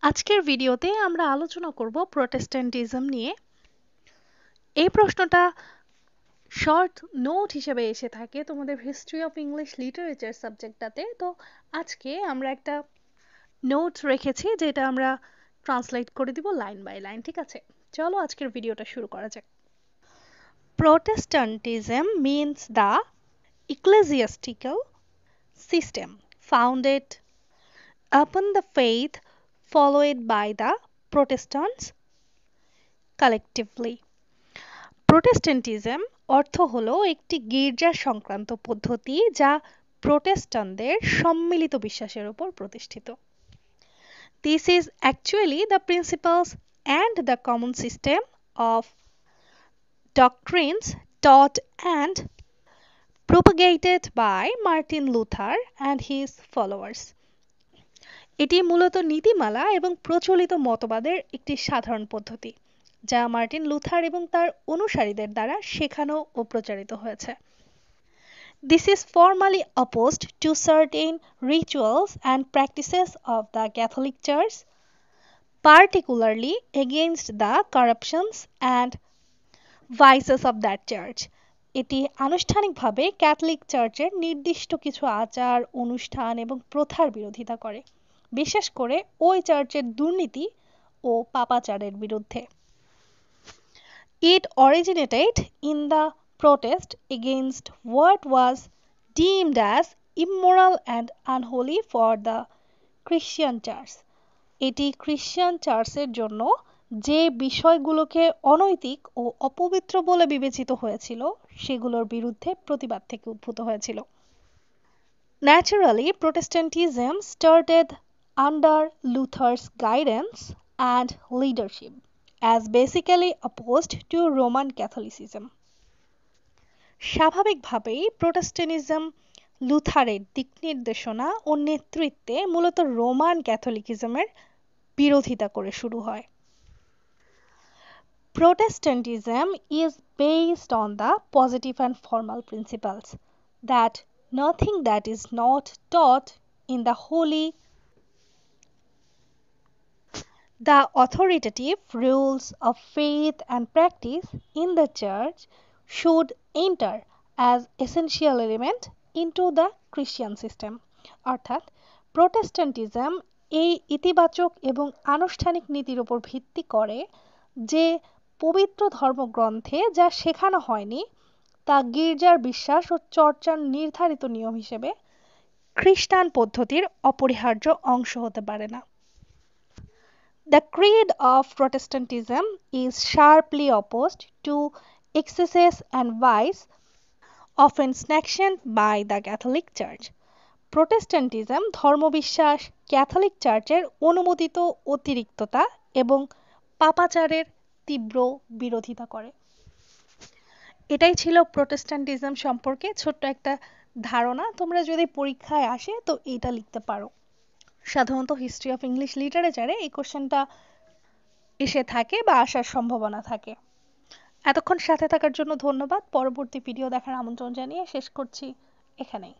আজকের ভিডিওতে আমরা আলোচনা করব প্রোটেস্ট্যান্টিজম নিয়ে। এই প্রশ্নটা শর্ট নোট হিসেবে এসে থাকে তোমাদের হিস্ট্রি অফ ইংলিশ লিটারেচার সাবজেক্টটাতে। তো আজকে আমরা একটা নোট রেখেছি যেটা আমরা ট্রান্সলেট করে দিব লাইন বাই লাইন, ঠিক আছে? চলো আজকের ভিডিওটা শুরু করা যাক। Protestantism means the ecclesiastical system founded upon the faith followed by the Protestants collectively. প্রোটেস্ট্যান্টিজম অর্থ হলো একটি গির্জা সংক্রান্ত পদ্ধতি যা প্রোটেস্টানদের সম্মিলিত বিশ্বাসের উপর প্রতিষ্ঠিত। This is actually the principles and the common system of doctrines taught and propagated by Martin Luther and his followers. এটি মূলত নীতিমালা এবং প্রচলিত মতবাদের একটি সাধারণ পদ্ধতি যা মার্টিন লুথার এবং তার অনুসারীদের দ্বারা শেখানো ও প্রচারিত হয়েছে। This is formally opposed to certain rituals and practices of the Catholic Church, particularly against the corruptions and vices of that church. এটি আনুষ্ঠানিকভাবে ক্যাথলিক চার্চের নির্দিষ্ট কিছু আচার, অনুষ্ঠান এবং প্রথার বিরোধিতা করে, বিশেষ করে ওই চার্চের দুর্নীতি ও পাপাচারের বিরুদ্ধে। It originated in the protest against what was deemed as immoral and unholy for the Christian Church. এটি খ্রিস্টান চার্চের জন্য যে বিষয়গুলোকে অনৈতিক ও অপবিত্র বলে বিবেচিত হয়েছিল সেগুলোর বিরুদ্ধে প্রতিবাদ থেকে উদ্ভূত হয়েছিল। Naturally, Protestantism started under Luther's guidance and leadership, as basically opposed to Roman Catholicism. স্বাভাবিকভাবেই প্রোটেস্ট্যান্টিজম লুথারের দিকনির্দেশনা ও নেতৃত্বে মূলত রোমান ক্যাথলিকিজমের বিরোধিতা করে শুরু হয়। Protestantism is based on the positive and formal principles that nothing that is not taught in the holy, the authoritative rules of faith and practice in the church should enter as essential element into the Christian system. অর্থাৎ প্রোটেস্ট্যান্টিজম এই ইতিবাচক এবং আনুষ্ঠানিক নীতির উপর ভিত্তি করে যে পবিত্র ধর্মগ্রন্থে যা শেখানো হয়নি তা গির্জার বিশ্বাস ও চর্চার নির্ধারিত নিয়ম হিসেবে খ্রিস্টান পদ্ধতির অপরিহার্য অংশ হতে পারে না। The creed of Protestantism is sharply opposed to excesses and vice often sanctioned by the Catholic Church. Protestantism ধর্মবিশ্বাস, ক্যাথলিক চার্চের অনুমোদিত অতিরিক্ততা এবং পাপাচারের তীব্র বিরোধিতা করে। এটাই ছিল প্রোটেস্ট্যান্টিজম সম্পর্কে ছোট্ট একটা ধারণা। তোমরা যদি পরীক্ষায় আসে তো এইটা লিখতে পারো। সাধারণত হিস্ট্রি অফ ইংলিশ লিটারেচারে এই কোশ্চেনটা এসে থাকে বা আসার সম্ভাবনা থাকে। এতক্ষণ সাথে থাকার জন্য ধন্যবাদ। পরবর্তী ভিডিও দেখার আমন্ত্রণ জানিয়ে শেষ করছি এখানেই।